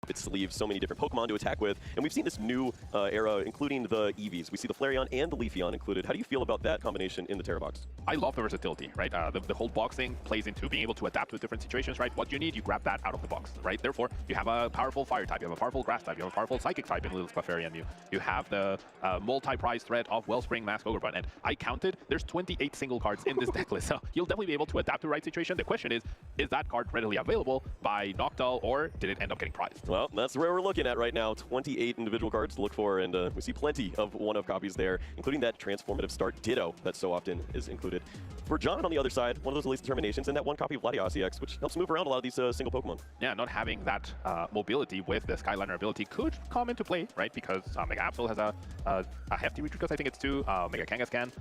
its sleeves so many different Pokemon to attack with, and we've seen this new era, including the Eevees. We see the Flareon and the Leafeon included. How do you feel about that combination in the Tera box? I love the versatility, right? The whole box thing plays into being able to adapt to different situations, right? What you need, you grab that out of the box, right? Therefore, you have a powerful fire type, you have a powerful grass type, you have a powerful psychic type in Little Clefairy, and you have the multi-prize threat of Wellspring, Mask, Ogerpon. And I counted, there's 28 single cards in this deck list, so you'll definitely be able to adapt to the right situation. The question is that card readily available by Noctowl, or did it end up getting prized? Well, that's where we're looking at right now. 28 individual cards to look for, and we see plenty of one-of copies there, including that transformative start Ditto that so often is included. For John on the other side, one of those Elite Determinations, and that one copy of Latias EX, which helps move around a lot of these single Pokemon. Yeah, not having that mobility with the Skyliner ability could come into play, right? Because Mega Absol has a hefty retreat cost, I think it's 2. Mega Kangaskhan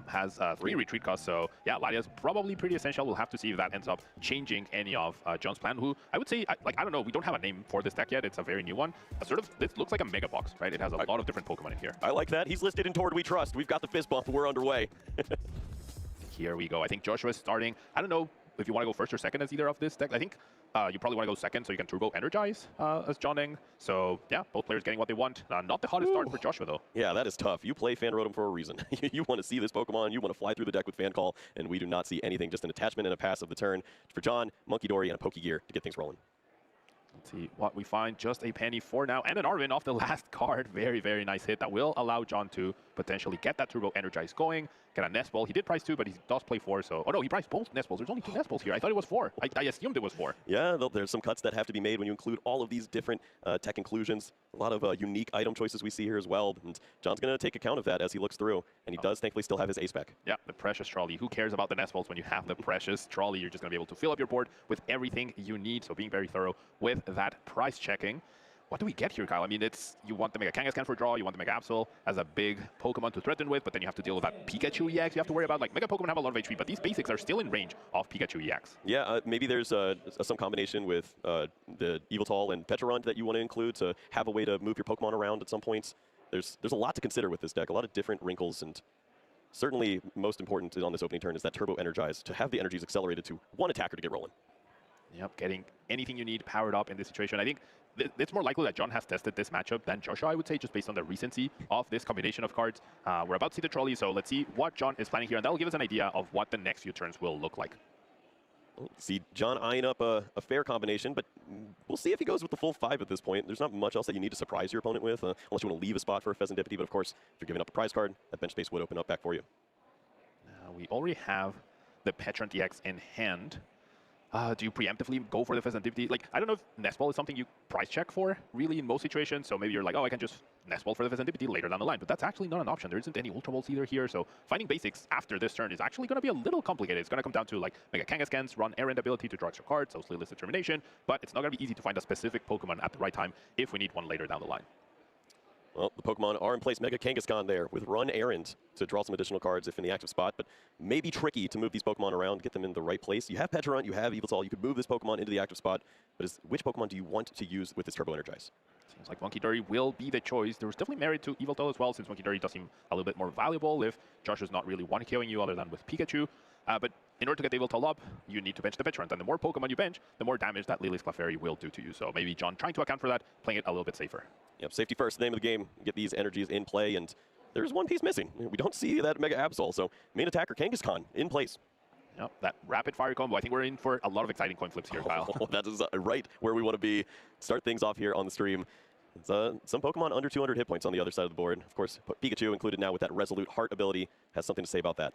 has 3 retreat costs, so yeah, Latias probably pretty essential. We'll have to see if that ends up changing any of John's plan, who I would say, I don't know, we don't have a name for this deck yet. It's a very new one. This looks like a mega box, right? It has a lot of different Pokemon in here. I like that. He's listed in Toward We Trust. We've got the fist bump. We're underway. Here we go. I think Joshua is starting. I don't know if you want to go first or second as either of this deck. I think you probably want to go second so you can turbo energize as Johning. So yeah, both players getting what they want. Not the hottest start for Joshua though. Yeah, that is tough. You play Fan Rotom for a reason. You want to see this Pokemon, you want to fly through the deck with Fan Call, and we do not see anything, just an attachment and a pass of the turn for John, Monkey Dory, and a Pokegear to get things rolling. Let's see what we find. Just a penny for now, and an Arvin off the last card. Very, very nice hit that will allow John to potentially get that Turbo Energize going. Get a Nest Ball. He did prize 2, but he does play 4, so... Oh no, he prized both Nest Balls. There's only 2 Nest Balls here. I thought it was 4. I assumed it was 4. Yeah, there's some cuts that have to be made when you include all of these different tech inclusions. A lot of unique item choices we see here as well, and John's going to take account of that as he looks through, and he does thankfully still have his ace back. Yeah, the Precious Trolley. Who cares about the Nest Balls when you have the Precious Trolley? You're just going to be able to fill up your board with everything you need, so being very thorough with that price checking. What do we get here, Kyle? I mean, you want the Mega Kangaskhan for draw, you want the Mega Absol as a big Pokemon to threaten with, but then you have to deal with that Pikachu EX you have to worry about. Like, Mega Pokemon have a lot of HP, but these basics are still in range of Pikachu EX. Yeah, maybe there's some combination with the Yveltal and Pecharunt that you want to include to have a way to move your Pokemon around at some points. There's a lot to consider with this deck, a lot of different wrinkles, and certainly most important on this opening turn is that Turbo Energize, to have the energies accelerated to one attacker to get rolling. Yep, getting anything you need powered up in this situation. I think it's more likely that John has tested this matchup than Joshua, I would say, just based on the recency of this combination of cards. We're about to see the trolley, so let's see what John is planning here, and that will give us an idea of what the next few turns will look like. See John eyeing up a fair combination, but we'll see if he goes with the full 5 at this point. There's not much else that you need to surprise your opponent with, unless you want to leave a spot for a Pheasant Deputy, but of course, if you're giving up a prize card, that bench space would open up back for you. We already have the Pecharunt EX in hand. Do you preemptively go for the Pheasant Deputy? Like, I don't know if Nest Ball is something you price check for, really, in most situations. So maybe you're like, oh, I can just Nest Ball for the Pheasant Deputy later down the line. But that's actually not an option. There isn't any Ultra Balls either here. So finding basics after this turn is actually going to be a little complicated. It's going to come down to, like, Mega Kangaskhan's run errand ability to draw extra cards, so Sleeveless Determination. But it's not going to be easy to find a specific Pokemon at the right time if we need one later down the line. Well, the Pokemon are in place. Mega Kangaskhan there with Run Errand to draw some additional cards if in the active spot, but maybe tricky to move these Pokemon around, get them in the right place. You have Pecharunt, you have Yveltal, you could move this Pokemon into the active spot, but which Pokemon do you want to use with this Turbo Energize? Seems like Monkey Dory will be the choice. There was definitely merit to Yveltal as well, since Monkey Dory does seem a little bit more valuable if Josh is not really one-KOing you other than with Pikachu. But in order to get the Yveltal up, you need to bench the Pecharunt, and the more Pokemon you bench, the more damage that Lily's Clefairy will do to you. So maybe John trying to account for that, playing it a little bit safer. Yep, safety first, name of the game. Get these energies in play, and there's one piece missing. We don't see that Mega Absol, so main attacker Kangaskhan in place. Yep, that rapid fire combo. I think we're in for a lot of exciting coin flips here, Kyle. That is right where we want to be. Start things off here on the stream. It's, some Pokemon under 200 hit points on the other side of the board. Of course, Pikachu included now with that Resolute Heart ability has something to say about that.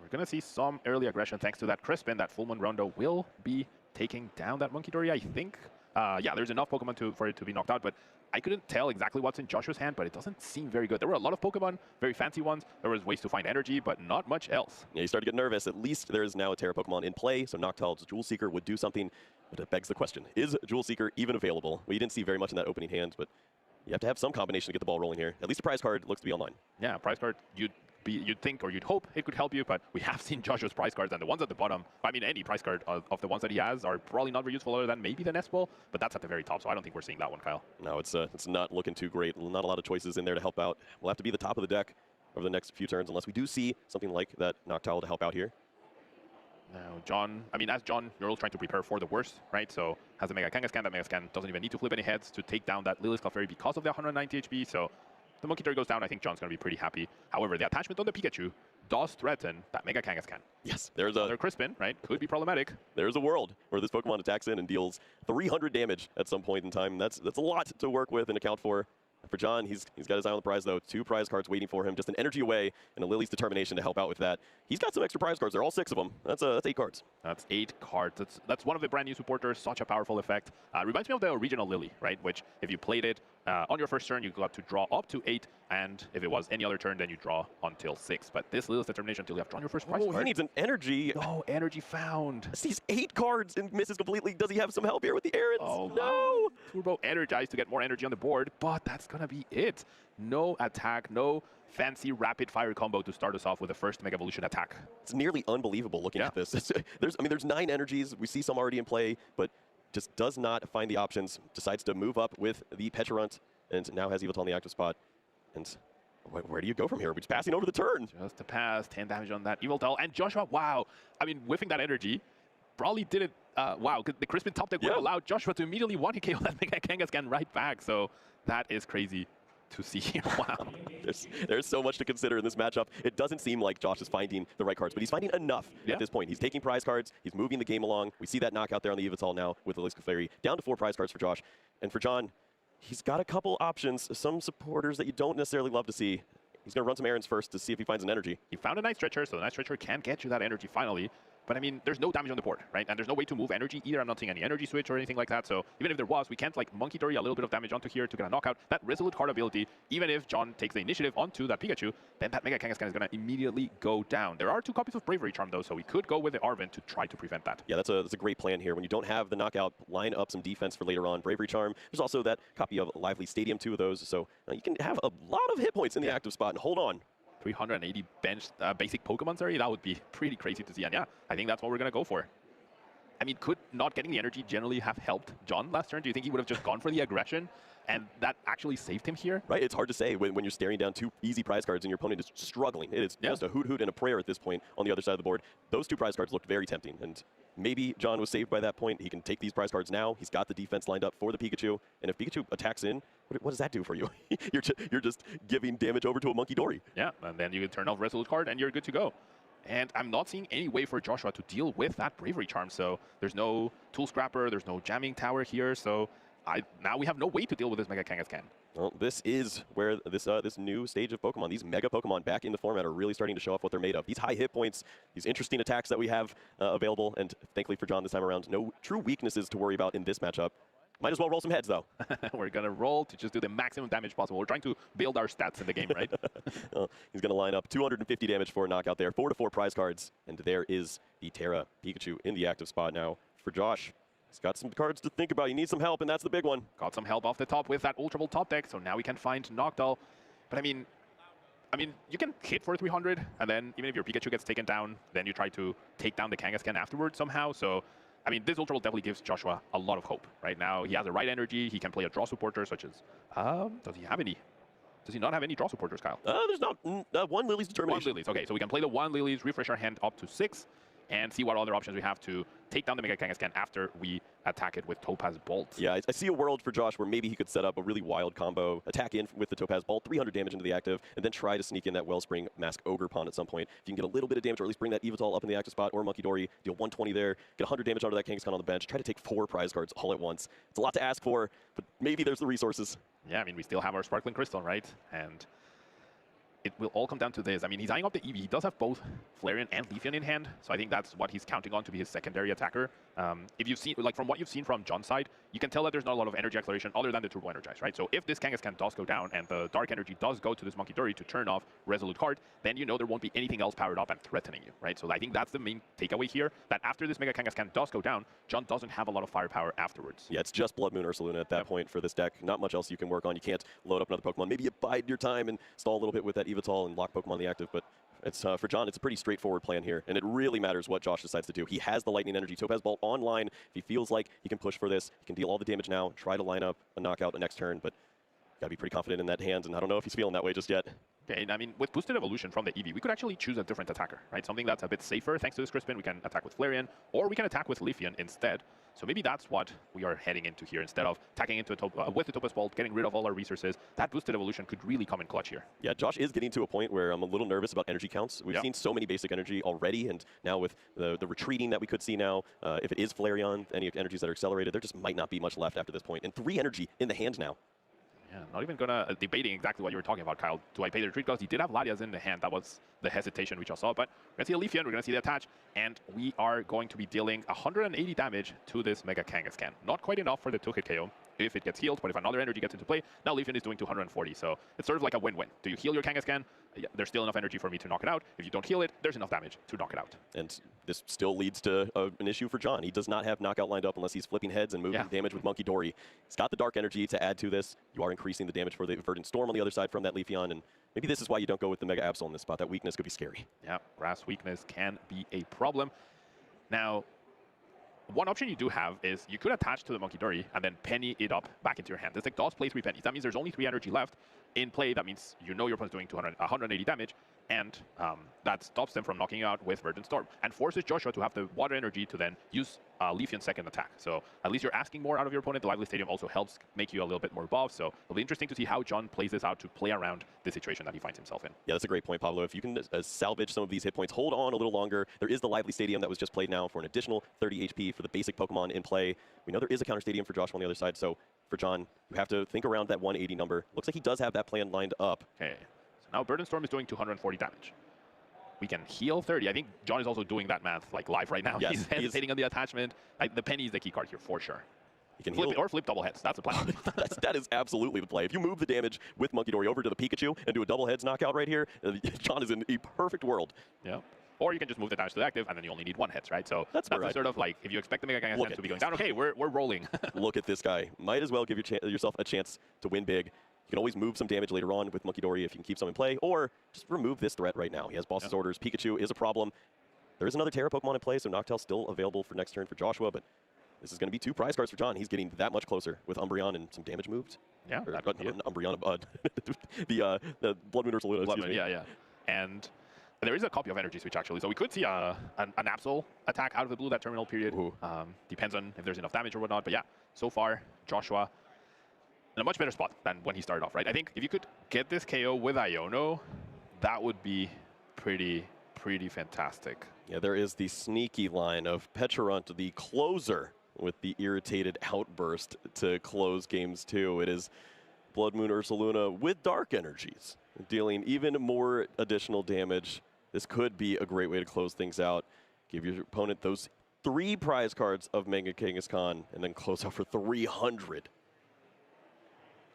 We're going to see some early aggression thanks to that Crispin. That Full Moon Rondo will be taking down that Monkey Dory, I think. Yeah, there's enough Pokemon for it to be knocked out, but I couldn't tell exactly what's in Joshua's hand, but it doesn't seem very good. There were a lot of Pokemon, very fancy ones. There was ways to find energy, but not much else. Yeah, you start to get nervous. At least there is now a Tera Pokemon in play, so Noctowl's Jewel Seeker would do something, but it begs the question, is Jewel Seeker even available? Well, you didn't see very much in that opening hand, but you have to have some combination to get the ball rolling here. At least a prize card looks to be online. Yeah, prize card, you'd think or you'd hope it could help you, but we have seen Joshua's prize cards, and the ones at the bottom, I mean, any prize card of the ones that he has are probably not very useful other than maybe the Nest Ball, but that's at the very top, so I don't think we're seeing that one, Kyle. No, it's not looking too great. Not a lot of choices in there to help out. We'll have to be the top of the deck over the next few turns, unless we do see something like that Noctowl to help out here. Now, John, I mean, as John, you're all trying to prepare for the worst, right? So, has a Mega Kangaskhan. That Mega Kangaskhan doesn't even need to flip any heads to take down that Lilith Clefairy because of the 190 HP. So, the Monkey Dory goes down. I think John's going to be pretty happy. However, the attachment on the Pikachu does threaten that Mega Kangaskhan. Yes, there's a... Another Crispin, right? Could be problematic. There's a world where this Pokemon attacks in and deals 300 damage at some point in time. That's a lot to work with and account for. For John, he's got his eye on the prize, though. 2 prize cards waiting for him. Just an energy away and a Lily's determination to help out with that. He's got some extra prize cards. They're all 6 of them. That's 8 cards. That's 8 cards. That's one of the brand new supporters. Such a powerful effect. Reminds me of the original Lily, right? Which, if you played it on your first turn, you got to draw up to 8. And if it was any other turn, then you draw until 6. But this Lily's determination until you have drawn your first prize card. He needs an energy. No, energy found. Sees 8 cards and misses completely. Does he have some help here with the errands? Oh, no. Turbo energized to get more energy on the board, but that's going to be it. No attack, no fancy rapid fire combo to start us off with the first Mega Evolution attack. It's nearly unbelievable looking at this. There's 9 energies. We see some already in play, but just does not find the options. Decides to move up with the Pecharunt and now has Yveltal in the active spot. And where do you go from here? We're just passing over the turn. Just to pass, 10 damage on that Yveltal. And Joshua, wow. I mean, whiffing that energy probably did it. Wow, the Crispin top deck would allow Joshua to immediately 1KO that Mega Kangaskhan right back. So that is crazy to see here. Wow. There's so much to consider in this matchup. It doesn't seem like Josh is finding the right cards, but he's finding enough at this point. He's taking prize cards. He's moving the game along. We see that knockout there on the Yveltal now with the Lilith Clefairy. Down to 4 prize cards for Josh. And for John, he's got a couple options. Some supporters that you don't necessarily love to see. He's going to run some errands first to see if he finds an energy. He found a Night Stretcher, so the Night Stretcher can get you that energy finally. But I mean, there's no damage on the board, right? And there's no way to move energy either. I'm not seeing any energy switch or anything like that. So even if there was, we can't like Monkey Dory a little bit of damage onto here to get a knockout. That Resolute card ability, even if John takes the initiative onto that Pikachu, then that Mega Kangaskhan is going to immediately go down. There are 2 copies of Bravery Charm though, so we could go with the Arven to try to prevent that. Yeah, that's a great plan here. When you don't have the knockout, line up some defense for later on. Bravery Charm. There's also that copy of Lively Stadium, 2 of those. So you can have a lot of hit points in the active spot and hold on. 380 bench basic Pokemon, sorry, that would be pretty crazy to see. And yeah, I think that's what we're going to go for. I mean, could not getting the energy generally have helped John last turn? Do you think he would have just gone for the aggression and that actually saved him here? Right, it's hard to say when you're staring down 2 easy prize cards and your opponent is struggling. It is just a hoot and a prayer at this point on the other side of the board. Those 2 prize cards looked very tempting, and maybe John was saved by that point. He can take these prize cards now. He's got the defense lined up for the Pikachu, and if Pikachu attacks in, what does that do for you? you're just giving damage over to a Monkey Dory. Yeah, and then you can turn off Resolute card and you're good to go. And I'm not seeing any way for Joshua to deal with that Bravery Charm. So there's no Tool Scrapper, there's no Jamming Tower here. So now we have no way to deal with this Mega Kangaskhan. Well, this is where this new stage of Pokemon, these Mega Pokemon back in the format, are really starting to show off what they're made of. These high hit points, these interesting attacks that we have available, and thankfully for John this time around, no true weaknesses to worry about in this matchup. Might as well roll some heads, though. We're going to roll to just do the maximum damage possible. We're trying to build our stats in the game, right? Well, he's going to line up 250 damage for a knockout there. 4 to 4 prize cards. And there is the Tera Pikachu in the active spot now for Josh. He's got some cards to think about. He needs some help, and that's the big one. Got some help off the top with that Ultra Ball top deck, so now we can find Noctowl. But I mean, you can hit for 300, and then even if your Pikachu gets taken down, then you try to take down the Kangaskhan afterwards somehow. So I mean, this Ultra Ball definitely gives Joshua a lot of hope. Right now, he has the right energy. He can play a draw supporter, such as... does he have any? Does he not have any draw supporters, Kyle? There's not 1 Lily's determination. 1 Lily's, okay. So we can play the 1 Lily's, refresh our hand up to 6, and see what other options we have to take down the Mega Kangaskhan after we attack it with Topaz Bolt. Yeah, I see a world for Josh where maybe he could set up a really wild combo, attack in with the Topaz Bolt, 300 damage into the active, and then try to sneak in that Wellspring Mask Ogre Pond at some point. If you can get a little bit of damage, or at least bring that Yveltal up in the active spot, or Monkey Dory, deal 120 there, get 100 damage out of that Kangaskhan on the bench, try to take 4 prize cards all at once. It's a lot to ask for, but maybe there's the resources. Yeah, I mean, we still have our Sparkling Crystal, right? And it will all come down to this. I mean, he's eyeing up the Eevee. He does have both Flareon and Leafeon in hand, so I think that's what he's counting on to be his secondary attacker. If you've seen, like from what you've seen from John's side, you can tell that there's not a lot of energy acceleration other than the Turbo Energize, right? So if this Kangaskhan does go down and the Dark Energy does go to this Monkey Dory to turn off Resolute card, then you know there won't be anything else powered up and threatening you, right? So I think that's the main takeaway here, that after this Mega Kangaskhan does go down, John doesn't have a lot of firepower afterwards. Yeah, it's just Blood Moon Ursaluna at that point for this deck. Not much else you can work on. You can't load up another Pokemon. Maybe you bide your time and stall a little bit with that Yveltal and lock Pokemon on the active, but it's for John, it's a pretty straightforward plan here, and it really matters what Josh decides to do. He has the Lightning Energy Topaz Bolt online. If he feels like he can push for this, he can deal all the damage now, try to line up a knockout the next turn, but got to be pretty confident in that hand, and I don't know if he's feeling that way just yet. Okay, I mean, with boosted evolution from the Eevee, we could actually choose a different attacker, right? Something that's a bit safer. Thanks to this Crispin, we can attack with Flareon, or we can attack with Leafeon instead. So maybe that's what we are heading into here. Instead of attacking into with the Topaz Bolt, getting rid of all our resources, that boosted evolution could really come in clutch here. Yeah, Josh is getting to a point where I'm a little nervous about energy counts. We've seen so many basic energy already, and now with the retreating that we could see now, if it is Flareon, any energies that are accelerated, there just might not be much left after this point. And 3 energy in the hand now. Yeah, not even gonna debating exactly what you were talking about, Kyle. Do I pay the retreat cost? He did have Latias in the hand. That was the hesitation we just saw. But we're gonna see a Leafeon, we're gonna see the attach, and we are going to be dealing 180 damage to this Mega Kangaskhan. Not quite enough for the 2-hit KO if it gets healed, but if another energy gets into play, now Leafeon is doing 240. So it's sort of like a win-win. Do you heal your Kangaskhan? Yeah, there's still enough energy for me to knock it out. If you don't heal it, there's enough damage to knock it out. And this still leads to an issue for John. He does not have knockout lined up unless he's flipping heads and moving damage with Monkey Dory. He's got the dark energy to add to this. You are increasing the damage for the Verdant Storm on the other side from that Leafeon, and maybe this is why you don't go with the Mega Absol in this spot. That weakness could be scary. Yeah, grass weakness can be a problem. Now, one option you do have is you could attach to the Monkey Dory and then penny it up back into your hand. This deck does play 3 pennies. That means there's only 3 energy left in play. That means you know your opponent's doing 180 damage, and that stops them from knocking you out with Verdant Storm and forces Joshua to have the water energy to then use Leafeon's second attack. So at least you're asking more out of your opponent. The Lively Stadium also helps make you a little bit more buff. So it'll be interesting to see how John plays this out to play around the situation that he finds himself in. Yeah, that's a great point, Pablo. If you can salvage some of these hit points, hold on a little longer. There is the Lively Stadium that was just played now for an additional 30 HP for the basic Pokemon in play. We know there is a counter stadium for Joshua on the other side. So for John, you have to think around that 180 number. Looks like he does have that plan lined up. Okay, so now Verdant Storm is doing 240 damage. We can heal 30. I think John is also doing that math like live right now. Yes, he's hesitating on the attachment. The penny is the key card here for sure. He can flip heal. it or flip double heads. That's the plan. that is absolutely the play. If you move the damage with Monkey Dory over to the Pikachu and do a double heads knockout right here, John is in a perfect world. Yeah. Or you can just move the damage to the active, and then you only need 1 hits, right? So that's sort of like, if you expect the Mega Kangaskhan to be going down, okay, we're rolling. Look at this guy. Might as well give yourself a chance to win big. You can always move some damage later on with Monkey Dory if you can keep some in play, or just remove this threat right now. He has Boss's Orders. Pikachu is a problem. There is another Tera Pokemon in play, so Noctowl's still available for next turn for Joshua, but this is going to be 2 prize cards for John. He's getting that much closer with Umbreon and some damage moved. Yeah. Or, Umbreon, the Blood Moon Ursaluna, excuse me. Yeah. And there is a copy of Energy Switch, actually. So we could see an Absol attack out of the blue that terminal period. Depends on if there's enough damage or whatnot. But yeah, so far, Joshua in a much better spot than when he started off, right? I think if you could get this KO with Iono, that would be pretty fantastic. Yeah, there is the sneaky line of Pecharunt, the closer, with the irritated outburst to close games 2. It is Blood Moon Ursaluna with dark energies, dealing even more additional damage. This could be a great way to close things out. Give your opponent those 3 prize cards of Mega Kangaskhan, and then close out for 300.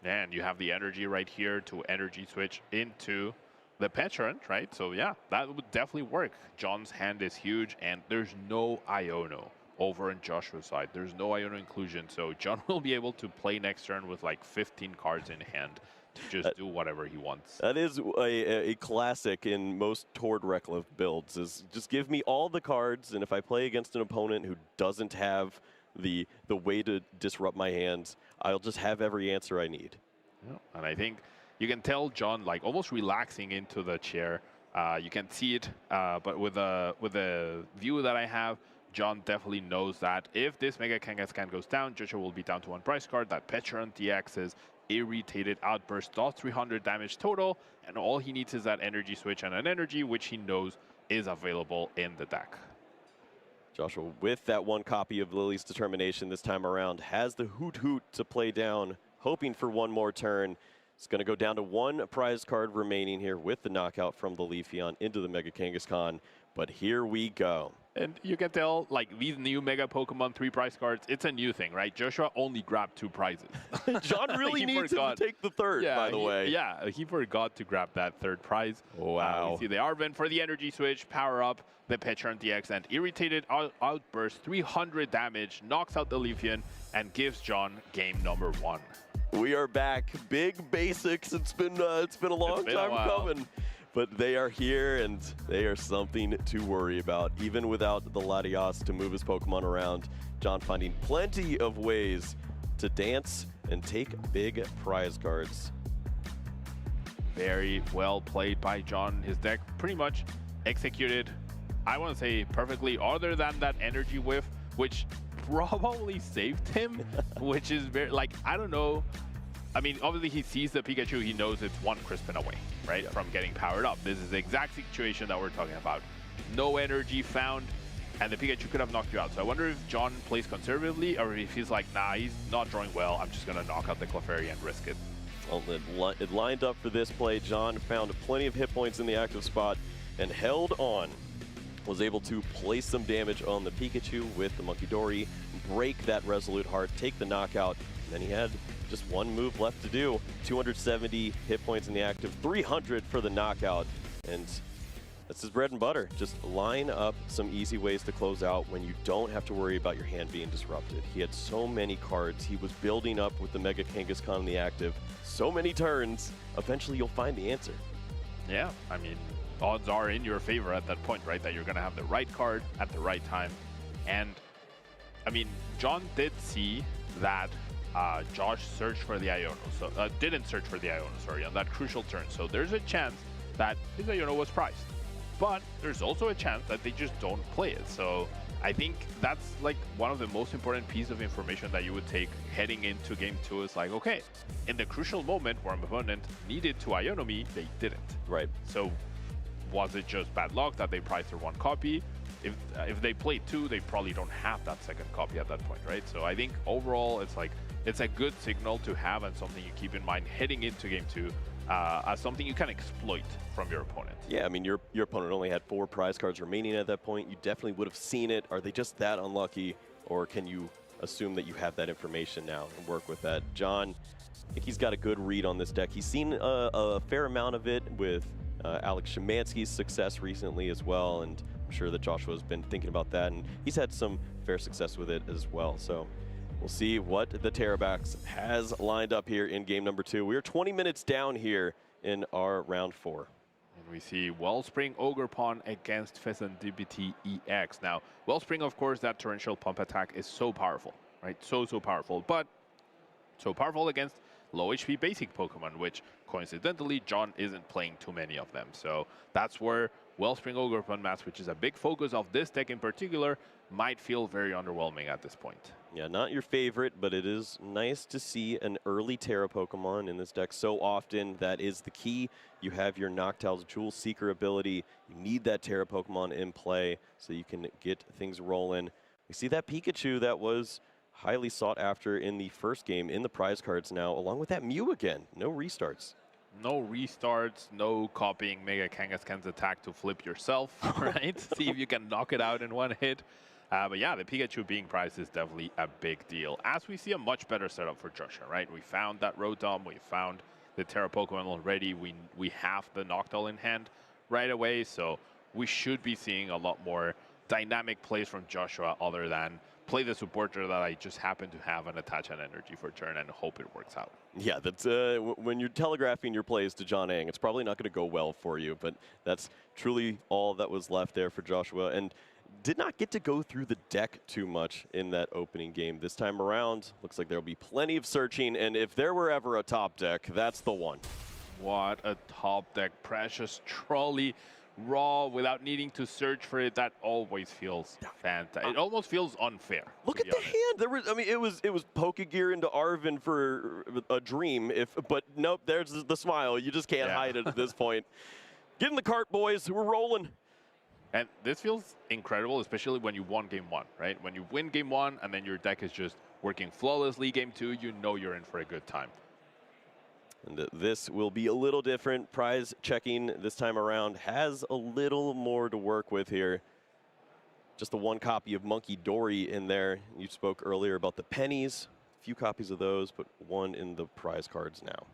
And you have the energy right here to energy switch into the Pecharunt, right? So yeah, that would definitely work. John's hand is huge, and there's no Iono over on Joshua's side. There's no Iono inclusion, so John will be able to play next turn with like 15 cards in hand to just do whatever he wants. That is a classic in most Tord Reklev builds, is just give me all the cards, and if I play against an opponent who doesn't have the way to disrupt my hands, I'll just have every answer I need. Yeah. And I think you can tell John like almost relaxing into the chair. You can see it, but with the view that I have, John definitely knows that if this Mega Kangaskhan goes down, Joshua will be down to 1 prize card. That Pecharunt DX's irritated outburst does 300 damage total, and all he needs is that energy switch and an energy, which he knows is available in the deck. Joshua, with that 1 copy of Lily's Determination this time around, has the Hoot Hoot to play down, hoping for 1 more turn. It's going to go down to 1 prize card remaining here with the knockout from the Leafeon into the Mega Kangaskhan. But here we go. And you can tell, like, these new Mega Pokemon 3 prize cards, it's a new thing, right? Joshua only grabbed 2 prizes. John really needs him to take the 3rd, by the way. Yeah, he forgot to grab that 3rd prize. Wow. You see the Arven for the energy switch, power up the Pecharunt DX, and irritated outburst, 300 damage, knocks out the Leafeon, and gives John game number 1. We are back. Big basics. It's been a long time coming. But they are here, and they are something to worry about. Even without the Latias to move his Pokemon around, John finding plenty of ways to dance and take big prize cards. Very well played by John. His deck pretty much executed, I want to say, perfectly, other than that energy whiff, which probably saved him, which is very, like, I don't know. I mean, obviously he sees the Pikachu, he knows it's one Crispin away, right, from getting powered up. This is the exact situation that we're talking about. No energy found, and the Pikachu could have knocked you out. So I wonder if John plays conservatively, or if he's like, nah, he's not drawing well, I'm just going to knock out the Clefairy and risk it. Well, it lined up for this play. John found plenty of hit points in the active spot and held on. Was able to place some damage on the Pikachu with the Monkey Dory, break that Resolute Heart, take the knockout, and then he had just one move left to do. 270 hit points in the active, 300 for the knockout, and that's his bread and butter. Just line up some easy ways to close out when you don't have to worry about your hand being disrupted. He had so many cards. He was building up with the Mega Kangaskhan in the active. So many turns. Eventually, you'll find the answer. Yeah, I mean, odds are in your favor at that point, right? That you're going to have the right card at the right time. And, I mean, John did see that Josh searched for the Iono, so didn't search for the Iono, sorry, on that crucial turn. So there's a chance that his Iono was priced. But there's also a chance that they just don't play it. So I think that's like one of the most important pieces of information that you would take heading into game 2 is like, okay, in the crucial moment where an opponent needed to Iono me, they didn't. Right. So was it just bad luck that they priced their one copy? If they played 2, they probably don't have that second copy at that point, right? So I think overall it's like, it's a good signal to have and something you keep in mind heading into game 2 as something you can exploit from your opponent. Yeah, I mean, your opponent only had 4 prize cards remaining at that point. You definitely would have seen it. Are they just that unlucky, or can you assume that you have that information now and work with that? John, I think he's got a good read on this deck. He's seen a fair amount of it with Alex Szymanski's success recently as well, and I'm sure that Joshua's been thinking about that, and he's had some fair success with it as well. So we'll see what the Terabacks has lined up here in game number 2. We are 20 minutes down here in our round 4. And we see Wellspring Ogerpon against Fezandipity EX. Now, Wellspring, of course, that torrential pump attack is so powerful, right? So powerful, but so powerful against low HP basic Pokemon, which coincidentally, John isn't playing too many of them. So that's where Wellspring Ogerpon Mass, which is a big focus of this deck in particular, might feel very underwhelming at this point. Yeah, not your favorite, but it is nice to see an early Tera Pokemon in this deck so often. That is the key. You have your Noctowl's Jewel Seeker ability. You need that Tera Pokemon in play so you can get things rolling. We see that Pikachu that was highly sought after in the first game in the prize cards now, along with that Mew again. No restarts. No restarts, no copying Mega Kangaskhan's attack to flip yourself, right? See if you can knock it out in one hit. But yeah, the Pikachu being prized is definitely a big deal. As we see a much better setup for Joshua, right? We found that Rotom, we found the Tera Pokemon already. We have the Noctowl in hand right away, so we should be seeing a lot more dynamic plays from Joshua other than play the supporter that I just happen to have and attach an energy for turn and hope it works out. Yeah, that's when you're telegraphing your plays to John Ang, it's probably not going to go well for you, but that's truly all that was left there for Joshua. And did not get to go through the deck too much in that opening game. This time around, looks like there'll be plenty of searching, and if there were ever a top deck, that's the one. What a top deck. Precious Trolley, raw, without needing to search for it. That always feels fantastic. It almost feels unfair. Look at the hand. There was, I mean, it was Pokegear into Arvin for a dream. But nope, there's the smile. You just can't hide it at this point. Get in the cart, boys. We're rolling. And this feels incredible, especially when you won game 1, right? When you win game 1 and then your deck is just working flawlessly game 2, you know you're in for a good time. And this will be a little different. Prize checking this time around has a little more to work with here. Just the one copy of Monkey Dory in there. You spoke earlier about the pennies. A few copies of those, but one in the prize cards now.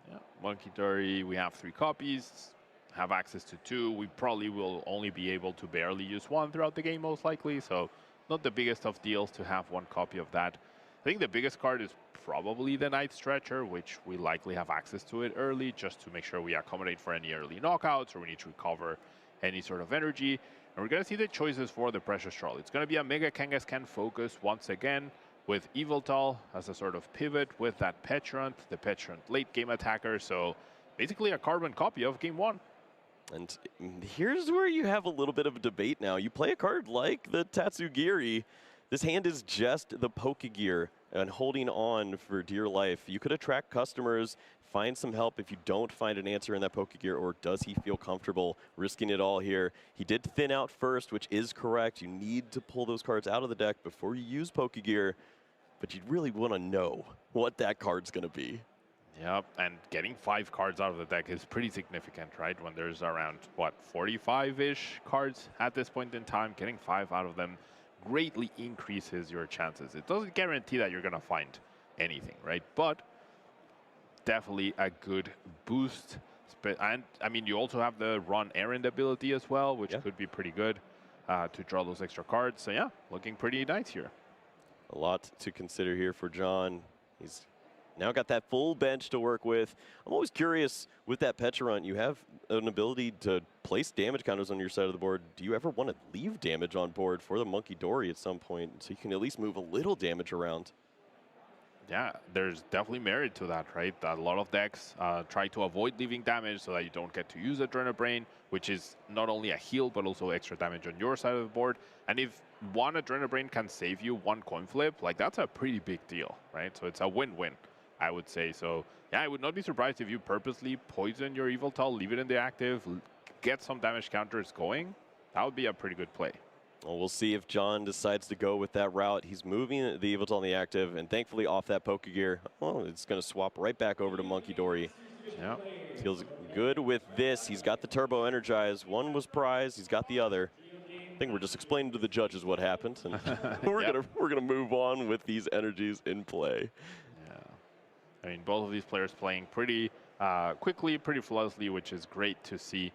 Yeah, Monkey Dory, we have 3 copies. Have access to 2. We probably will only be able to barely use 1 throughout the game, most likely. So not the biggest of deals to have 1 copy of that. I think the biggest card is probably the Night Stretcher, which we likely have access to it early, just to make sure we accommodate for any early knockouts or we need to recover any sort of energy. And we're going to see the choices for the Precious Troll. It's going to be a Mega Kangaskhan focus once again, with Yveltal as a sort of pivot with that Petrant, the Petrant late game attacker. So basically a carbon copy of Game 1. And here's where you have a little bit of a debate now. You play a card like the Tatsugiri. This hand is just the Pokegear and holding on for dear life. You could attract customers, find some help if you don't find an answer in that Pokegear, or does he feel comfortable risking it all here? He did thin out first, which is correct. You need to pull those cards out of the deck before you use Pokegear, but you really want to know what that card's going to be. Yep, and getting 5 cards out of the deck is pretty significant, right? When there's around, what, 45-ish cards at this point in time, getting 5 out of them greatly increases your chances. It doesn't guarantee that you're going to find anything, right? But definitely a good boost. And, I mean, you also have the run errand ability as well, which could be pretty good to draw those extra cards. So, yeah, looking pretty nice here. A lot to consider here for John. He's now got that full bench to work with. I'm always curious with that Pecharunt, you have an ability to place damage counters on your side of the board. Do you ever want to leave damage on board for the Monkey Dory at some point so you can at least move a little damage around? Yeah, there's definitely merit to that, right? A lot of decks try to avoid leaving damage so that you don't get to use Adrenal Brain, which is not only a heal, but also extra damage on your side of the board. And if one Adrenal Brain can save you 1 coin flip, like that's a pretty big deal, right? So it's a win-win, I would say. So yeah, I would not be surprised if you purposely poison your Yveltal, leave it in the active, get some damage counters going. That would be a pretty good play. Well, we'll see if John decides to go with that route. He's moving the Yveltal in the active, and thankfully off that Pokegear, well, it's going to swap right back over to Monkey Dory. Yeah, Feels good with this. He's got the Turbo Energize. One was prize. He's got the other. I think we're just explaining to the judges what happened, and we're gonna move on with these energies in play. I mean, both of these players playing pretty quickly, pretty flawlessly, which is great to see.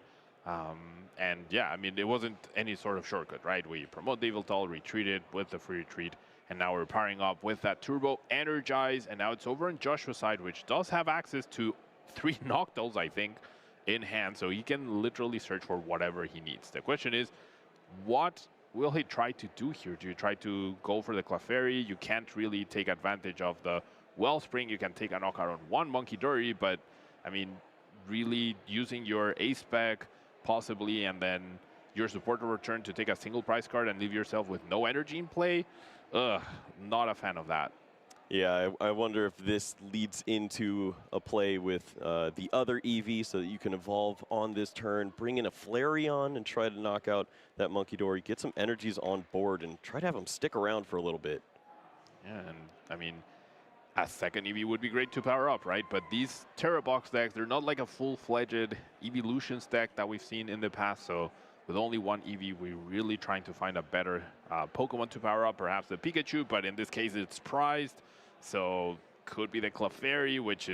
And yeah, I mean, it wasn't any sort of shortcut, right? We promote the Yveltal, retreated with the free retreat, and now we're powering up with that Turbo Energize, and now it's over on Joshua's side, which does have access to 3 Noctals, I think, in hand, so he can literally search for whatever he needs. The question is, what will he try to do here? Do you try to go for the Clefairy? You can't really take advantage of the Wellspring. You can take a knockout on 1 Monkey Dory, but I mean, really using your A-Spec possibly, and then your supporter return to take a single prize card and leave yourself with no energy in play. Not a fan of that. Yeah, I wonder if this leads into a play with the other EV so that you can evolve on this turn, bring in a Flareon and try to knock out that Monkey Dory, get some energies on board, and try to have them stick around for a little bit. Yeah, and I mean, a second EV would be great to power up, right? But these Tera box decks, they're not like a full-fledged Evolutions deck that we've seen in the past. So with only 1 EV, we're really trying to find a better Pokemon to power up, perhaps the Pikachu, but in this case, it's prized. So could be the Clefairy, which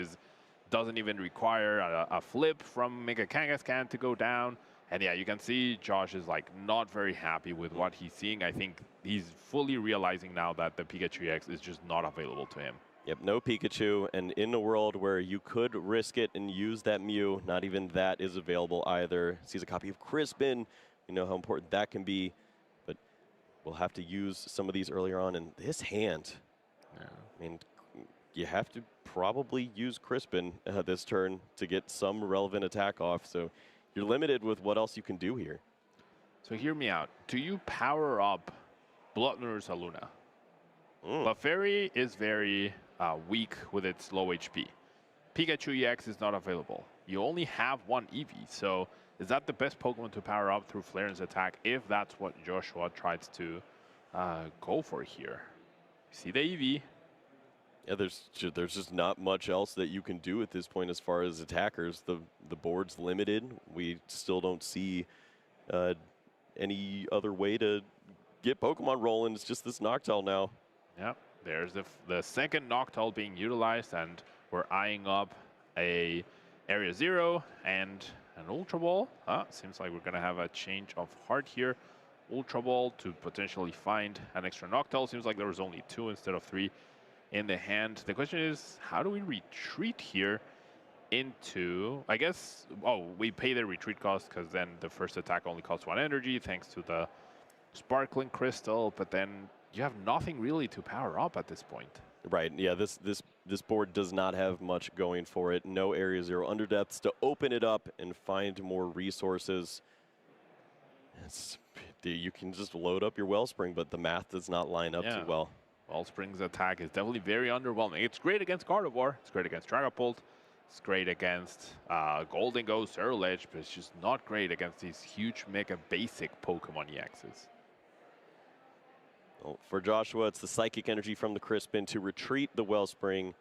doesn't even require a flip from Mega Kangaskhan to go down. And yeah, you can see Josh is like not very happy with what he's seeing. I think he's fully realizing now that the Pikachu EX is just not available to him. Yep, no Pikachu, and in a world where you could risk it and use that Mew, not even that is available either. Sees a copy of Crispin, you know how important that can be, but we'll have to use some of these earlier on in this hand. Yeah. I mean, you have to probably use Crispin this turn to get some relevant attack off, so you're limited with what else you can do here. So hear me out. Do you power up Bloodnurse Aluna? Clefairy is very weak with its low HP. Pikachu EX is not available. You only have 1 Eevee, so is that the best Pokemon to power up through Flareon's attack if that's what Joshua tries to go for here? See the Eevee? Yeah, there's just not much else that you can do at this point as far as attackers. The board's limited. We still don't see any other way to get Pokemon rolling. It's just this Noctowl now. Yep, there's the second Noctowl being utilized, and we're eyeing up a Area 0 and an Ultra Ball. Seems like we're going to have a change of heart here. Ultra Ball to potentially find an extra Noctowl. Seems like there was only 2 instead of 3 in the hand. The question is, how do we retreat here into, I guess, we pay the retreat cost because then the first attack only costs 1 energy thanks to the Sparkling Crystal, but then you have nothing really to power up at this point. Right, yeah, this this board does not have much going for it. No area 0 under depths to open it up and find more resources. You can just load up your Wellspring, but the math does not line up too well. Wellspring's attack is definitely very underwhelming. It's great against Gardevoir. It's great against Dragapult. It's great against Golden Ghost, Surledge, but it's just not great against these huge, mega basic Pokemon EXs. Well, for Joshua, it's the Psychic Energy from the Crispin to retreat the Wellspring,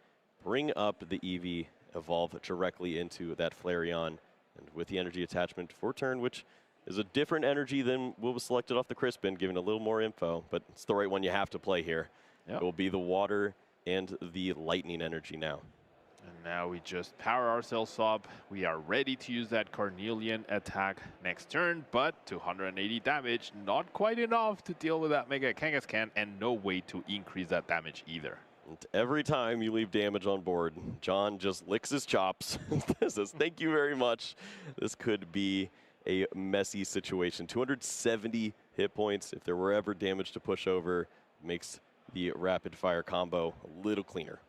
bring up the Eevee, evolve directly into that Flareon, and with the energy attachment for turn, which is a different energy than what was selected off the Crispin, giving a little more info, but it's the right one you have to play here. Yep. It will be the Water and the Lightning Energy now. And now we just power ourselves up. We are ready to use that Carnelian attack next turn, but 280 damage, not quite enough to deal with that Mega Kangaskhan, and no way to increase that damage either. And every time you leave damage on board, John just licks his chops. Says, thank you very much. This could be a messy situation. 270 hit points. If there were ever damage to push over, makes the rapid fire combo a little cleaner.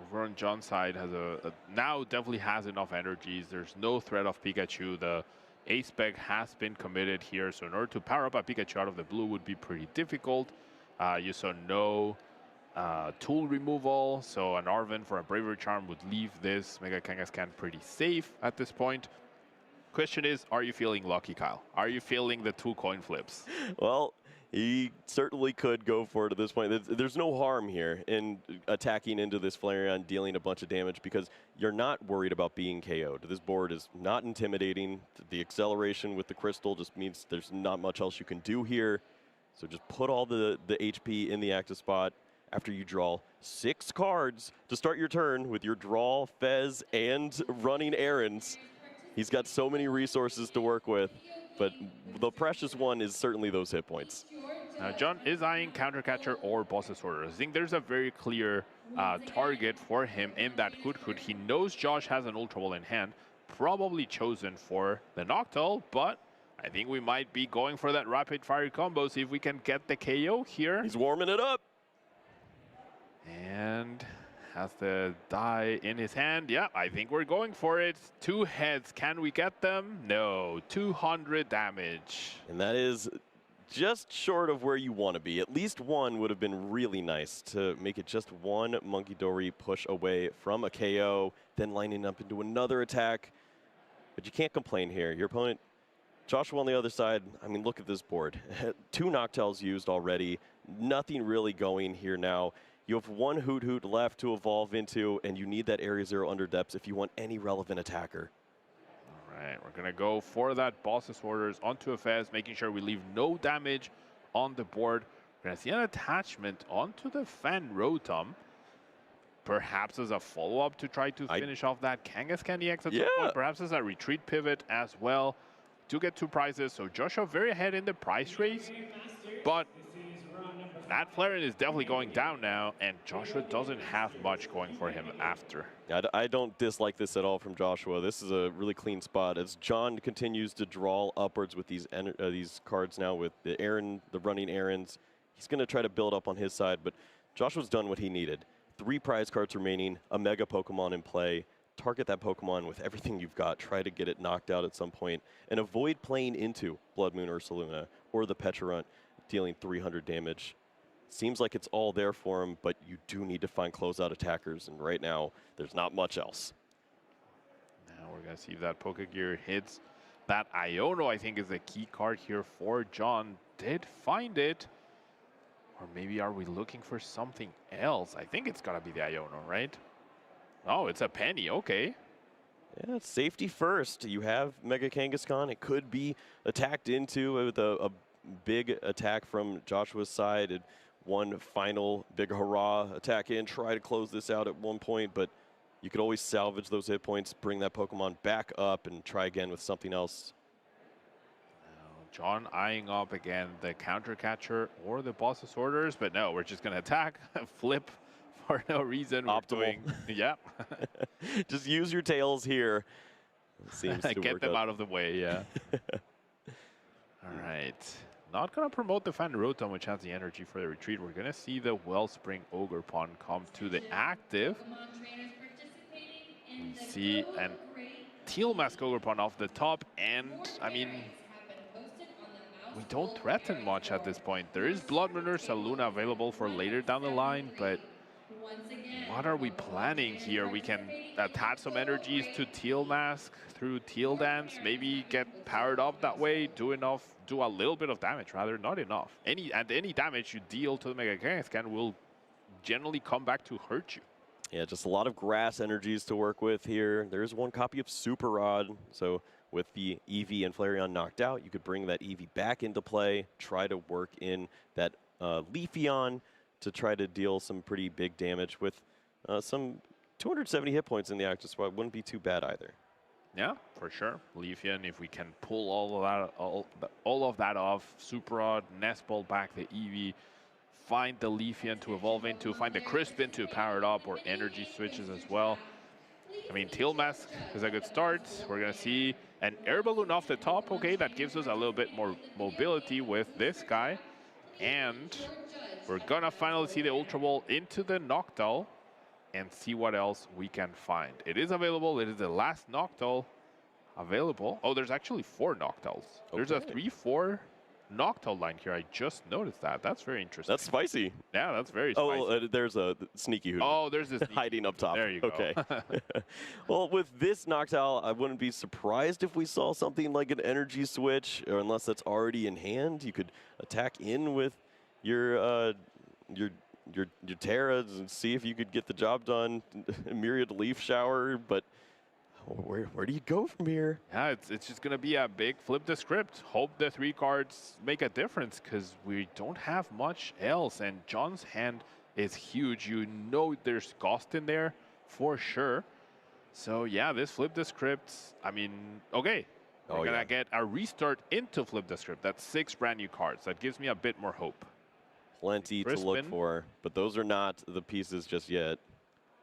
Over on John's side, has now definitely has enough energies. There's no threat of Pikachu. The A-Spec has been committed here, so in order to power up a Pikachu out of the blue would be pretty difficult. You saw no tool removal, so an Arven for a Bravery Charm would leave this Mega Kangaskhan pretty safe at this point. Question is, are you feeling lucky, Kyle? Are you feeling the 2 coin flips? Well, he certainly could go for it at this point. There's no harm here in attacking into this Flareon, dealing a bunch of damage, because you're not worried about being KO'd. This board is not intimidating. The acceleration with the crystal just means there's not much else you can do here. So just put all the HP in the active spot after you draw 6 cards to start your turn with your draw, Fez, and running errands. He's got so many resources to work with, but the precious one is certainly those hit points. John is eyeing Countercatcher or Boss's Order. I think there's a very clear target for him in that Hoot. He knows Josh has an Ultra Ball in hand, probably chosen for the Noctowl, but I think we might be going for that rapid fire combo, see if we can get the KO here. He's warming it up. And has the die in his hand. Yeah, I think we're going for it. 2 heads. Can we get them? No. 200 damage. And that is just short of where you want to be. At least one would have been really nice to make it just one Monkey Dory push away from a KO, then lining up into another attack. But you can't complain here. Your opponent, Joshua on the other side, I mean, look at this board. 2 Noctowls used already. Nothing really going here now. You have 1 Hoot left to evolve into, and you need that Area 0 under depths if you want any relevant attacker. All right, we're going to go for that Boss's Orders onto a Fez, making sure we leave no damage on the board. We're going to see an attachment onto the Fan Rotom, perhaps as a follow-up to try to finish off that Kangaskhan EX at some point, perhaps as a retreat pivot as well. To get 2 prizes, so Joshua very ahead in the price race, but that Flareon is definitely going down now, and Joshua doesn't have much going for him after. I don't dislike this at all from Joshua. This is a really clean spot as John continues to draw upwards with these cards now with the running errands. He's going to try to build up on his side, but Joshua's done what he needed. 3 prize cards remaining, a Mega Pokemon in play. Target that Pokemon with everything you've got. Try to get it knocked out at some point, and avoid playing into Blood Moon Ursaluna or the Pecharunt, dealing 300 damage. Seems like it's all there for him, but you do need to find closeout attackers, and right now, there's not much else. Now we're going to see if that Pokegear hits. That Iono, I think, is a key card here for John. Did find it. Or maybe are we looking for something else? I think it's got to be the Iono, right? Oh, it's a Penny. Okay. Yeah, it's safety first. You have Mega Kangaskhan. It could be attacked into with a big attack from Joshua's side. One final big hurrah attack in, try to close this out at one point, but you could always salvage those hit points, bring that Pokemon back up, and try again with something else. Now, John eyeing up again the Countercatcher or the Boss's Orders, but no, we're just going to attack, flip for no reason. Optimal. Yeah. Just use your tails here. Seems to get work them out of the way, yeah. All right. not going to promote the Fan Rotom, which has the energy for the retreat. We're going to see the Wellspring Ogerpon come to the active. We see an Teal Mask Ogerpon off the top, and I mean, we don't threaten much at this point. There is Blood Moon or Saluna available for later down the line, but what are we planning here? We can attach some energies to Teal Mask through Teal Dance, maybe get powered up that way, do a little bit of damage, rather, not enough. Any damage you deal to the Mega Kangaskhan will generally come back to hurt you. Yeah, just a lot of grass energies to work with here. There's one copy of Super Rod, so with the Eevee and Flareon knocked out, you could bring that Eevee back into play, try to work in that Leafeon to try to deal some pretty big damage with some 270 hit points in the active squad. Wouldn't be too bad either. Yeah, for sure. Leafeon, if we can pull all of that off, Super Rod, Nest Ball back the Eevee, find the Leafeon to evolve into, find the Crispin to power it up, or energy switches as well. I mean, Teal Mask is a good start. We're going to see an Air Balloon off the top, okay, that gives us a little bit more mobility with this guy. And we're going to finally see the Ultra Ball into the Noctowl and see what else we can find. It is available. It is the last Noctowl available. Oh, there's actually 4 Noctowls. Okay. There's a 3-4 Noctowl line here. I just noticed that. That's very interesting. That's spicy. Yeah, that's very spicy. Oh, there's a sneaky hoot. Oh, there's this hiding up top. There you go. Okay. Well, with this Noctowl, I wouldn't be surprised if we saw something like an energy switch, or unless that's already in hand. You could attack in with your Tera and see if you could get the job done. Myriad Leaf Shower, but where do you go from here? Yeah, it's just going to be a big flip the script. Hope the 3 cards make a difference, because we don't have much else, and John's hand is huge. You know there's cost in there for sure. So yeah, this flip the script, I mean, okay. We're going to get a restart into flip the script. That's 6 brand new cards. That gives me a bit more hope. Plenty to look for, but those are not the pieces just yet.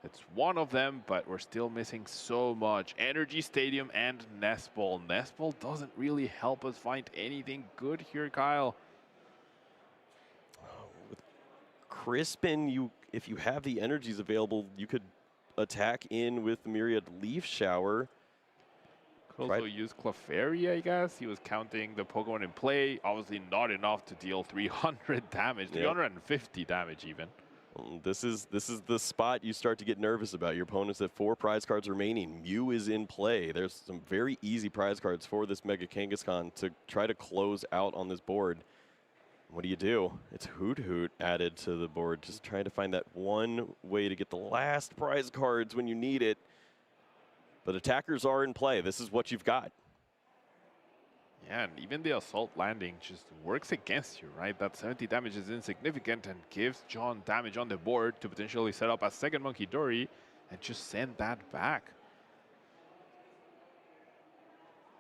It's one of them, but we're still missing so much. Energy Stadium and Nest Ball. Nest Ball doesn't really help us find anything good here, Kyle. With Crispin, if you have the energies available, you could attack in with Myriad Leaf Shower. Could also use Clefairy, I guess. He was counting the Pokemon in play. Obviously not enough to deal 300 damage, 350 damage even. This is the spot you start to get nervous about. Your opponents have 4 prize cards remaining. Mew is in play. There's some very easy prize cards for this Mega Kangaskhan to try to close out on this board. What do? It's Hoot Hoot added to the board. Just trying to find that one way to get the last prize cards when you need it. But attackers are in play. This is what you've got. Yeah, and even the Assault Landing just works against you, right? That 70 damage is insignificant and gives John damage on the board to potentially set up a second Monkey Dory and just send that back.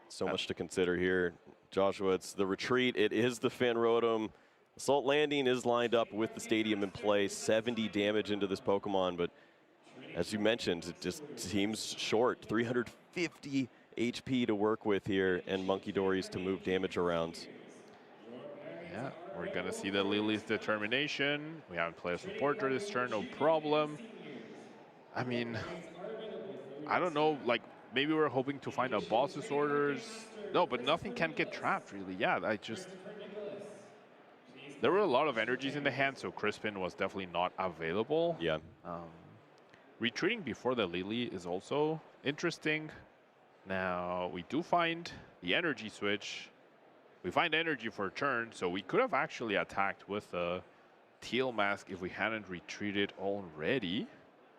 So much to consider here. Joshua, it's the retreat. It is the Fan Rotom. Assault Landing is lined up with the stadium in play. 70 damage into this Pokemon, but as you mentioned, it just seems short. 350 HP to work with here, and Monkey Dories to move damage around. Yeah, we're going to see the Lily's Determination. We haven't played a supporter this turn, no problem. I mean, I don't know, like, maybe we're hoping to find a boss's orders. No, but nothing can get trapped, really. Yeah, there were a lot of energies in the hand, so Crispin was definitely not available. Yeah. Retreating before the Lily is also interesting. Now, we do find the energy switch. We find energy for a turn, so we could have actually attacked with a Teal Mask if we hadn't retreated already.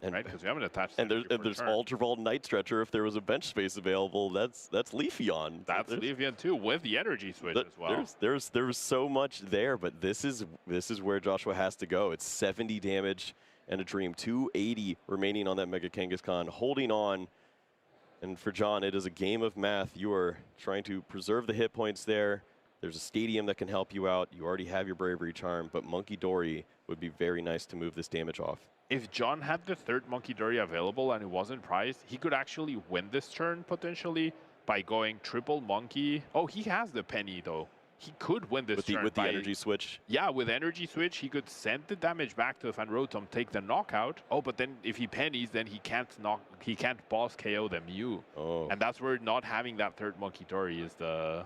And, right, because we haven't attached. And there's Ultra Ball Night Stretcher if there was a bench space available. That's Leafeon. That's Leafeon too, with the energy switch as well. There's so much there, but this is where Joshua has to go. It's 70 damage and a dream. 280 remaining on that Mega Kangaskhan, holding on. And for John, it is a game of math. You are trying to preserve the hit points there. There's a stadium that can help you out. You already have your Bravery Charm, but Monkey Dory would be very nice to move this damage off. If John had the 3rd Monkey Dory available and it wasn't prized, he could actually win this turn potentially by going triple Monkey. Oh, he has the penny though. he could win this with turn. With the energy switch? Yeah, with energy switch, he could send the damage back to Van Rotom, take the knockout. Oh, but then if he pennies, then he can't boss KO the Mew. Oh. And that's where not having that third Monkey Dory is the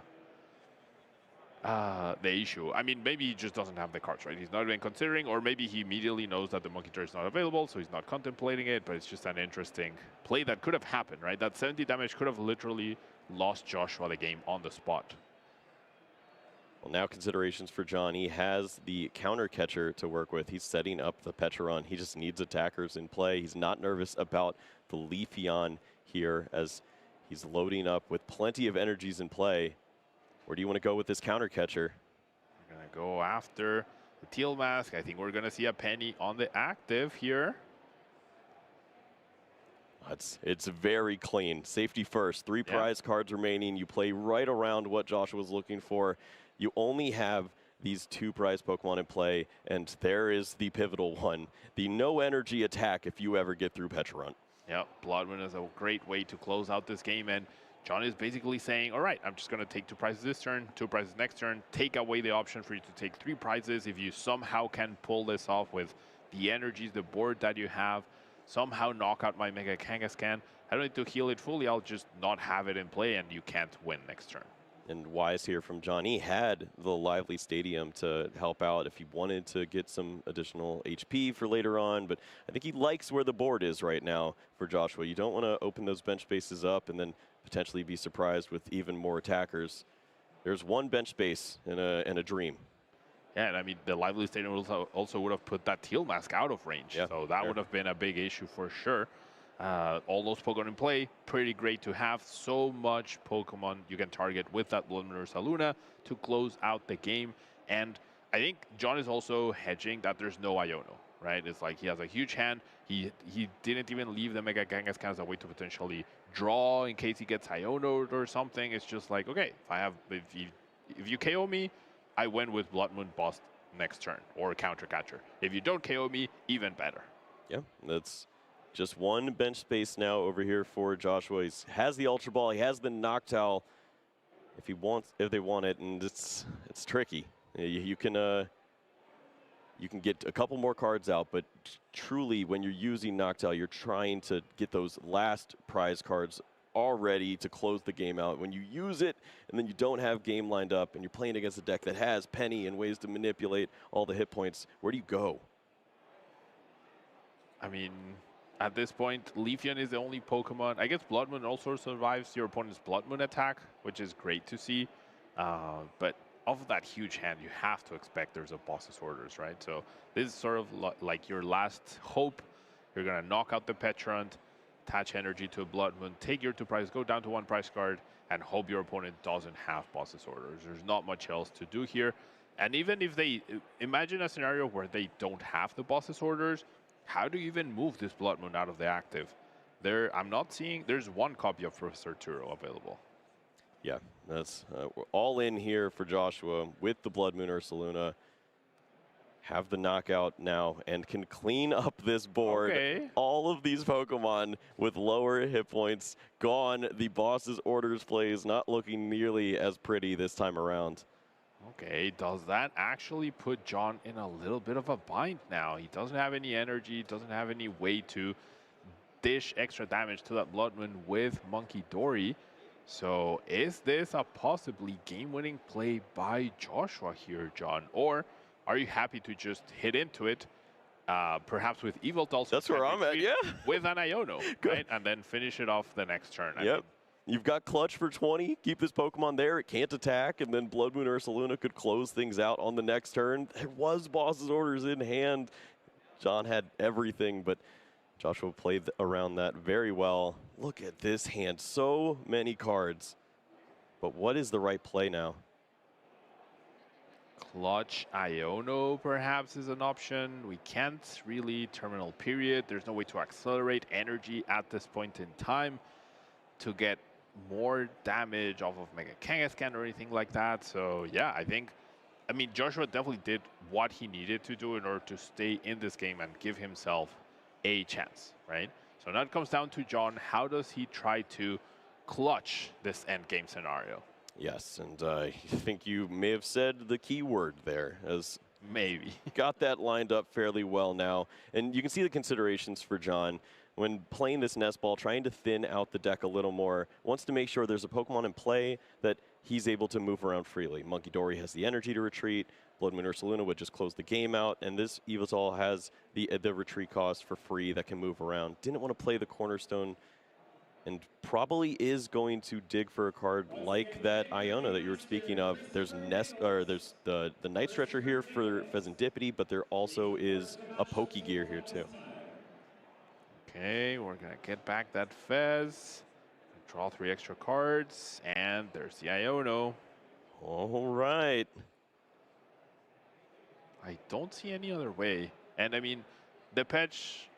issue. I mean, maybe he just doesn't have the cards, right? He's not even considering, or maybe he immediately knows that the Monkey Dory is not available, so he's not contemplating it, but it's just an interesting play that could have happened, right? That 70 damage could have literally lost Joshua the game on the spot. Well, now considerations for John. He has the counter catcher to work with. He's setting up the Petron. He just needs attackers in play. He's not nervous about the Leafeon here as he's loading up with plenty of energies in play. Where do you want to go with this counter catcher? We're going to go after the Teal Mask. I think we're going to see a penny on the active here. It's very clean. Safety first. 3 prize cards remaining. You play right around what Joshua was looking for. You only have these 2 prize Pokemon in play, and there is the pivotal one. The no energy attack if you ever get through Petron. Yep, Bloodmoon is a great way to close out this game, and John is basically saying, all right, I'm just going to take 2 prizes this turn, 2 prizes next turn, take away the option for you to take 3 prizes. If you somehow can pull this off with the energies, the board that you have, somehow knock out my Mega Kangaskhan, I don't need to heal it fully, I'll just not have it in play, and you can't win next turn. And wise here from John. He had the Lively Stadium to help out if he wanted to get some additional HP for later on, but I think he likes where the board is right now for Joshua. You don't want to open those bench spaces up and then potentially be surprised with even more attackers. There's 1 bench space in a dream. Yeah, and I mean, the Lively Stadium also would have put that Teal Mask out of range, so that would have been a big issue for sure. All those Pokemon in play, pretty great to have. So much Pokemon you can target with that Bloodmoon or Saluna to close out the game. And I think John is also hedging that there's no Iono, right? It's like he has a huge hand. He didn't even leave the Mega Kangaskhan as a way to potentially draw in case he gets Iono'd or something. It's just like, okay, if you KO me, I win with Bloodmoon Bust next turn or Counter Catcher. If you don't KO me, even better. Yeah, that's just 1 bench space now over here for Joshua. He has the Ultra Ball. He has the Noctowl if they want it, and it's tricky. You can get a couple more cards out, but truly when you're using Noctowl, you're trying to get those last prize cards already to close the game out. When you use it and then you don't have game lined up and you're playing against a deck that has Penny and ways to manipulate all the hit points, where do you go? I mean, at this point, Leafeon is the only Pokemon. I guess Bloodmoon also survives your opponent's Bloodmoon attack, which is great to see. But of that huge hand, you have to expect there's a boss's orders, right? So this is sort of like your last hope. You're going to knock out the Petron, attach energy to a Bloodmoon, take your 2 prizes, go down to 1 prize card, and hope your opponent doesn't have boss's orders. There's not much else to do here. And even if they imagine a scenario where they don't have the boss's orders, how do you even move this Bloodmoon out of the active? I'm not seeing, there's 1 copy of Professor Turo available. Yeah, that's we're all in here for Joshua with the Bloodmoon or Saluna. Have the knockout now and can clean up this board. Okay. All of these Pokemon with lower hit points gone. The boss's orders plays not looking nearly as pretty this time around. Okay, does that actually put John in a little bit of a bind now? He doesn't have any energy, doesn't have any way to dish extra damage to that Bloodmoon with Monkey Dory. So is this a possibly game-winning play by Joshua here, John? Or are you happy to just hit into it, perhaps with Yveltal? That's where I'm at, yeah. With an Iono, right? And then finish it off the next turn. Yep. You've got Clutch for 20. Keep this Pokemon there. It can't attack, and then Bloodmoon or Saluna could close things out on the next turn. There was boss's orders in hand. John had everything, but Joshua played around that very well. Look at this hand. So many cards. But what is the right play now? Clutch Iono perhaps is an option. We can't really terminal period. There's no way to accelerate energy at this point in time to get more damage off of Mega Kangaskhan or anything like that. So yeah, I mean, Joshua definitely did what he needed to do in order to stay in this game and give himself a chance, right? So now it comes down to John. How does he try to clutch this end game scenario? Yes, and I think you may have said the key word there, as Maybe. got that lined up fairly well now. And you can see the considerations for John when playing this nest ball, trying to thin out the deck a little more, wants to make sure there's a Pokemon in play that he's able to move around freely. Monkey Dory has the energy to retreat. Blood Moon Ursaluna would just close the game out, and this Yveltal has the retreat cost for free that can move around. Didn't want to play the Cornerstone, and probably is going to dig for a card like that Iona that you were speaking of. There's there's the Night Stretcher here for Pheasantipity, but there also is a Pokegear here too. Okay, we're gonna get back that Fez. Draw 3 extra cards, and there's the Iono. All right. I don't see any other way. And I mean, the patch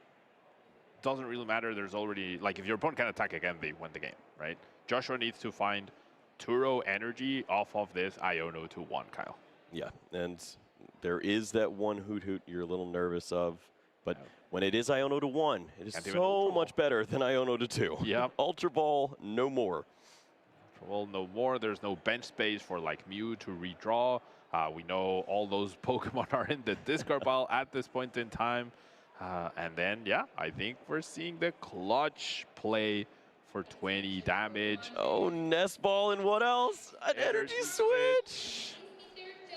doesn't really matter. There's already, like, if your opponent can attack again, they win the game, right? Joshua needs to find Turo energy off of this Iono to 1, Kyle. Yeah, and there is that one Hoot you're a little nervous of, but when it is Iono to 1, it is so much better than Iono to 2. Yeah. Ultra Ball, no more. Well, no more. There's no bench space for like Mew to redraw. We know all those Pokemon are in the discard pile at this point in time. And then, yeah, I think we're seeing the clutch play for 20 damage. Oh, Nest Ball, and what else? An energy switch.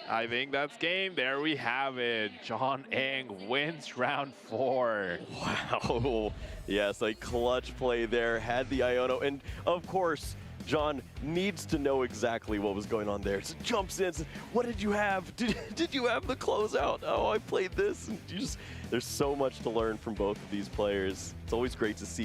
I think that's game. There we have it. John Eng wins round 4. Wow. Yes, a clutch play there. Had the Iono. And, of course, John needs to know exactly what was going on there. So jumps in, says, what did you have? Did you have the closeout? Oh, I played this. And there's so much to learn from both of these players. It's always great to see